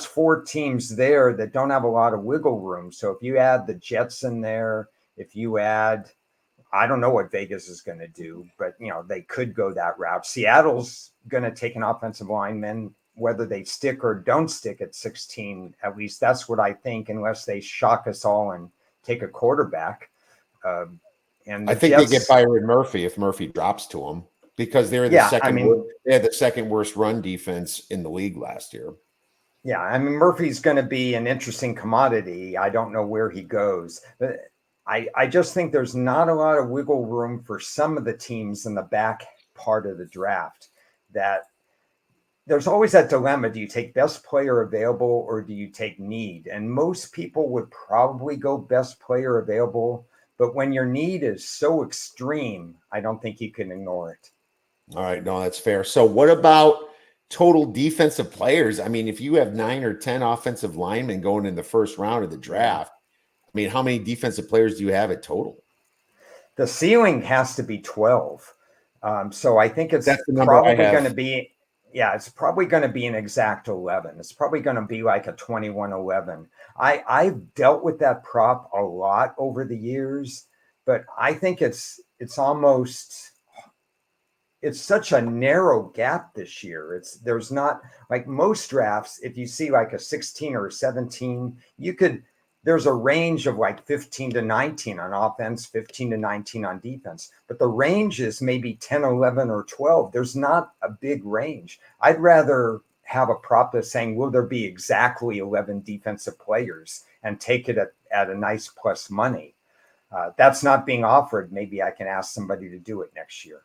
4 teams there that don't have a lot of wiggle room. So if you add the Jets in there, if you add, I don't know what Vegas is going to do, but they could go that route. Seattle's going to take an offensive lineman, whether they stick or don't stick at 16. At least that's what I think, unless they shock us all and take a quarterback. And I think Jets, they get Byron Murphy if Murphy drops to them, because they're the they had the second worst run defense in the league last year. Yeah, I mean, Murphy's going to be an interesting commodity. I don't know where he goes, but I just think there's not a lot of wiggle room for some of the teams in the back part of the draft. That there's always that dilemma. Do you take best player available or do you take need? And most people would probably go best player available. But when your need is so extreme, I don't think you can ignore it. All right. No, that's fair. So what about total defensive players? I mean, if you have 9 or 10 offensive linemen going in the first round of the draft, I mean, how many defensive players do you have at total? The ceiling has to be 12. So I think it's probably going to be, it's probably going to be an exact 11. It's probably going to be like a 21-11. I've dealt with that prop a lot over the years, but I think it's such a narrow gap this year. There's not, like most drafts, if you see like a 16 or a 17, there's a range of like 15 to 19 on offense, 15 to 19 on defense, but the range is maybe 10, 11, or 12. There's not a big range. I'd rather have a prop that's saying, will there be exactly 11 defensive players, and take it at a nice plus money. That's not being offered. Maybe I can ask somebody to do it next year.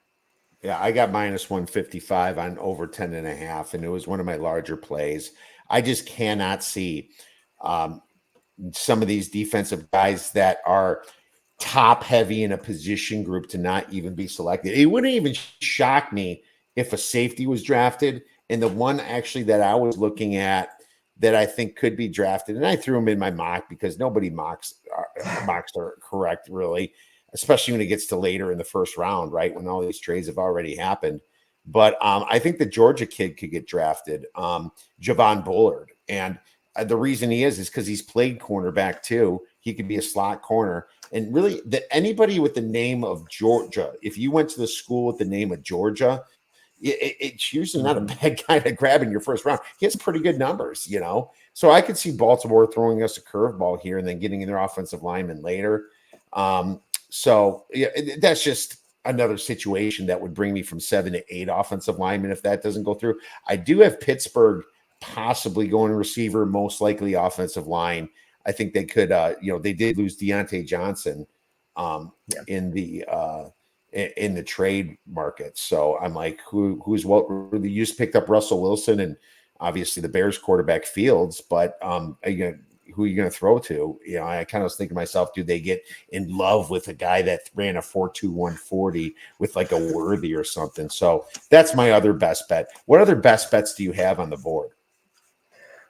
Yeah, I got minus 155 on over 10.5, and it was one of my larger plays. I just cannot see some of these defensive guys that are top heavy in a position group to not even be selected. It wouldn't even shock me if a safety was drafted. And the one actually that I was looking at that I think could be drafted, and I threw him in my mock because nobody mocks are correct, really, especially when it gets to later in the first round, right, when all these trades have already happened. But I think the Georgia kid could get drafted, Javon Bullard. And the reason he is because he's played cornerback too. He could be a slot corner. And really, anybody with the name of Georgia, if you went to the school with the name of Georgia, it's usually not a bad guy to grab in your first round. He has pretty good numbers, So I could see Baltimore throwing us a curveball here and then getting in their offensive lineman later. So that's just another situation that would bring me from 7 to 8 offensive linemen if that doesn't go through. I do have Pittsburgh possibly going receiver, most likely offensive line. I think they could, they did lose Deontay Johnson in the trade market. So I'm like, who's what? They just picked up Russell Wilson and obviously the Bears quarterback Fields, but who are you going to throw to? I kind of was thinking to myself, do they get in love with a guy that ran a 4.2 140 with like a Worthy or something? So that's my other best bet. What other best bets do you have on the board?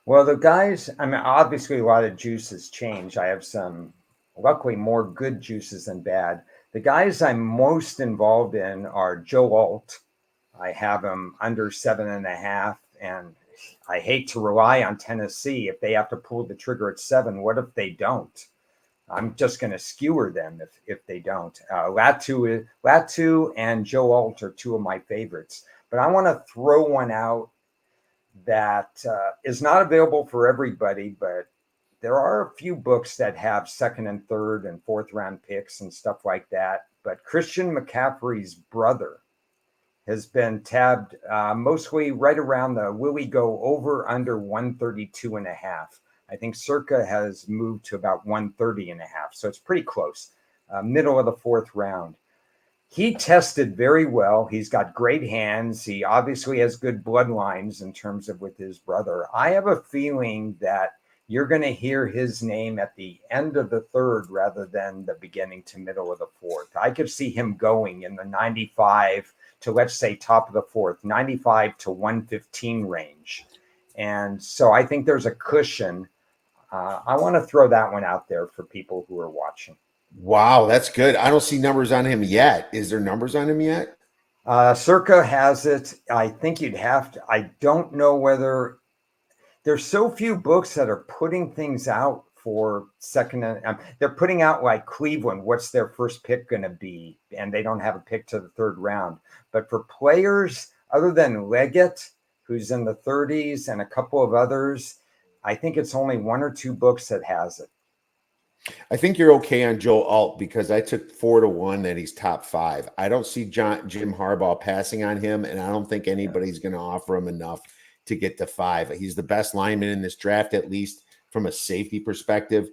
Well, the guys, I mean, obviously a lot of juices change. I have some, luckily, more good juices than bad. The guys I'm most involved in are Joe Alt. I have him under 7.5, and I hate to rely on Tennessee. If they have to pull the trigger at 7, what if they don't? I'm just going to skewer them if they don't. Latu and Joe Alt are 2 of my favorites. But I want to throw one out that is not available for everybody, but there are a few books that have 2nd and 3rd and 4th round picks and stuff like that. But Christian McCaffrey's brother has been tabbed mostly right around the will we go over under 132.5. I think Circa has moved to about 130.5. So it's pretty close, middle of the 4th round. He tested very well. He's got great hands. He obviously has good bloodlines in terms of with his brother. I have a feeling that you're going to hear his name at the end of the third rather than the beginning to middle of the fourth. I could see him going in the 95 to, let's say, top of the fourth, 95 to 115 range. And so I think there's a cushion. I want to throw that one out there for people who are watching. Wow, that's good. I don't see numbers on him yet. Is there numbers on him yet? Circa has it. I think you'd have to. I don't know whether there's so few books that are putting things out for second. They're putting out like Cleveland. What's their first pick going to be? And they don't have a pick to the third round. But for players other than Leggett, who's in the 30s, and a couple of others, I think it's only one or two books that has it. I think you're okay on Joe Alt because I took 4-1 that he's top 5. I don't see Jim Harbaugh passing on him, and I don't think anybody's going to offer him enough to get to 5. He's the best lineman in this draft, at least from a safety perspective.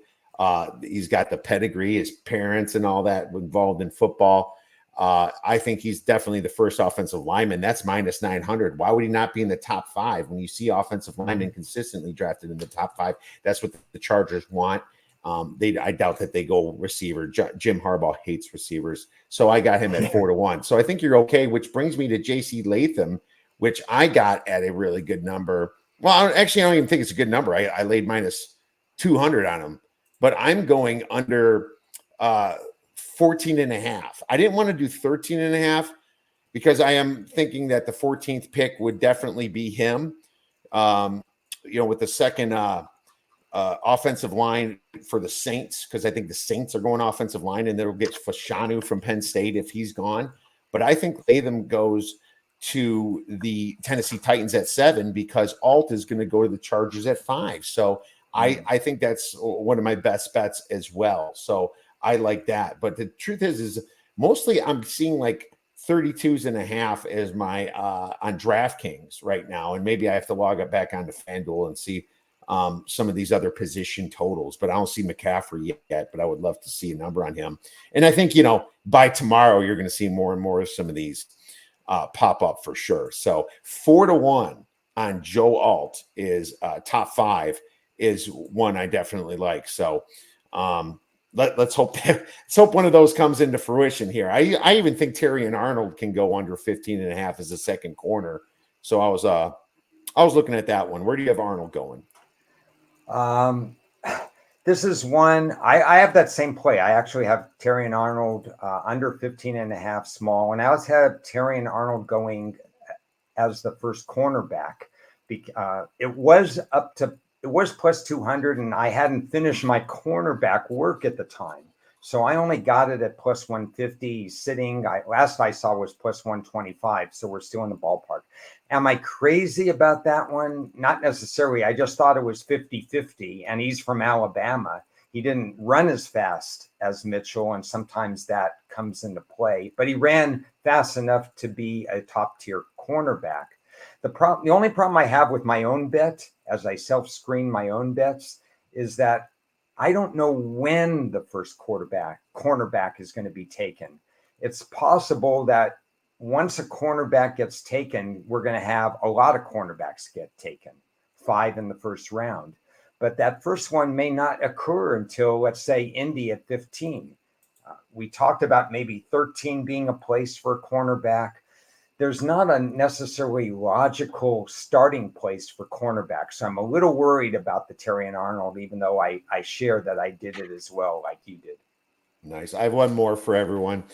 He's got the pedigree, his parents and all that involved in football. I think he's definitely the first offensive lineman. That's minus 900. Why would he not be in the top 5 when you see offensive linemen consistently drafted in the top 5? That's what the Chargers want. I doubt that they go receiver. Jim Harbaugh hates receivers. So I got him at 4-1. So I think you're okay, which brings me to JC Latham, which I got at a really good number. Well, actually, I don't even think it's a good number. I laid minus 200 on him, but I'm going under 14.5. I didn't want to do 13.5 because I am thinking that the 14th pick would definitely be him. With the second offensive line for the Saints, because I think the Saints are going offensive line, and they'll get Fashanu from Penn State if he's gone. But I think Latham goes to the Tennessee Titans at 7 because Alt is going to go to the Chargers at 5. So I think that's one of my best bets as well. So I like that. But the truth is mostly I'm seeing like 32.5 as my on DraftKings right now. And maybe I have to log it back onto FanDuel and see some of these other position totals, but I don't see McCaffrey yet, but I would love to see a number on him. And I think, by tomorrow, you're going to see more and more of some of these pop up for sure. So 4-1 on Joe Alt is top 5 is one I definitely like. So let's hope one of those comes into fruition here. I even think Terry and Arnold can go under 15.5 as a second corner. So I was looking at that one. Where do you have Arnold going? This is one I have that same play. I actually have Terry and Arnold under 15.5 small, and I also have Terry and Arnold going as the first cornerback. It was plus 200, and I hadn't finished my cornerback work at the time, so I only got it at plus 150 sitting. Last I saw was plus 125, so we're still in the ballpark. Am I crazy about that one? Not necessarily. I just thought it was 50-50, and he's from Alabama. He didn't run as fast as Mitchell, and sometimes that comes into play, but he ran fast enough to be a top-tier cornerback. The only problem I have with my own bet, as I self-screen my own bets, is that I don't know when the first cornerback is going to be taken. It's possible that once a cornerback gets taken, we're going to have a lot of cornerbacks get taken, 5 in the first round. But that first one may not occur until, let's say, Indy at 15. We talked about maybe 13 being a place for a cornerback. There's not a necessarily logical starting place for cornerbacks. So I'm a little worried about the Terry and Arnold, even though I share that I did it as well, like you did. Nice. I have one more for everyone.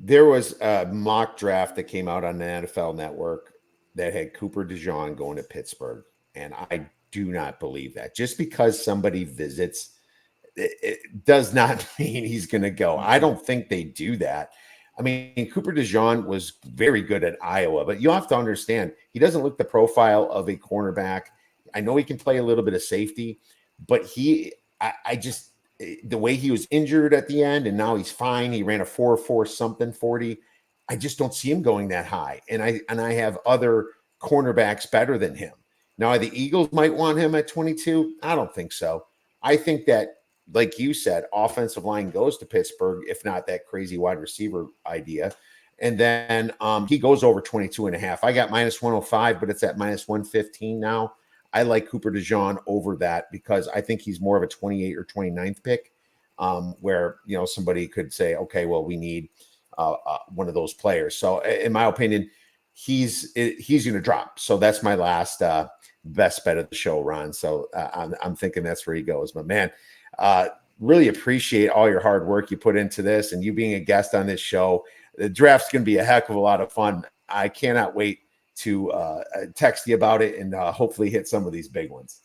There was a mock draft that came out on the NFL Network that had Cooper DeJean going to Pittsburgh. And I do not believe that. Just because somebody visits, it does not mean he's going to go. I don't think they do that. I mean, Cooper DeJean was very good at Iowa, but you have to understand, he doesn't look the profile of a cornerback. I know he can play a little bit of safety, but I just, the way he was injured at the end and now he's fine. He ran a 4.4 something 40. I just don't see him going that high. And I have other cornerbacks better than him. Now, the Eagles might want him at 22. I don't think so. I think that like you said, offensive line goes to Pittsburgh, if not that crazy wide receiver idea. And then he goes over 22.5. I got -105, but it's at -115 now. I like Cooper DeJean over that because I think he's more of a 28 or 29th pick, where, somebody could say, okay, well, we need one of those players. So in my opinion, he's going to drop. So that's my last best bet of the show, Ron. So I'm thinking that's where he goes. But man, really appreciate all your hard work you put into this and you being a guest on this show. The draft's going to be a heck of a lot of fun. I cannot wait to text you about it and hopefully hit some of these big ones.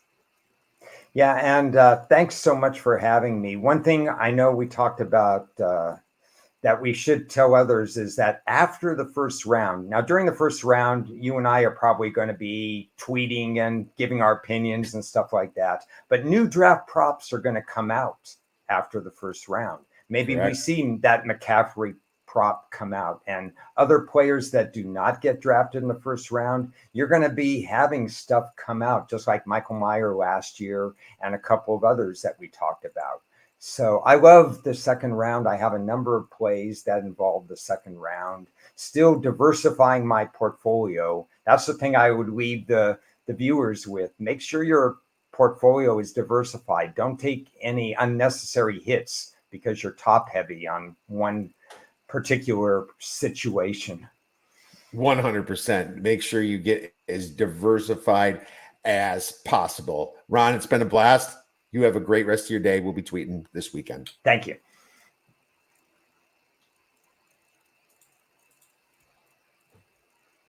Yeah, and thanks so much for having me. One thing I know we talked about that we should tell others is that after the first round, now during the first round, you and I are probably going to be tweeting and giving our opinions and stuff like that. But new draft props are going to come out after the first round. Maybe Correct. we see that McCaffrey prop come out and other players that do not get drafted in the first round. You're going to be having stuff come out just like Michael Meyer last year and a couple of others that we talked about. So I love the second round. I have a number of plays that involve the second round, still diversifying my portfolio. That's the thing I would leave the viewers with. Make sure your portfolio is diversified. Don't take any unnecessary hits because you're top heavy on one particular situation. 100%. Make sure you get as diversified as possible. Ron, it's been a blast. You have a great rest of your day. We'll be tweeting this weekend. Thank you.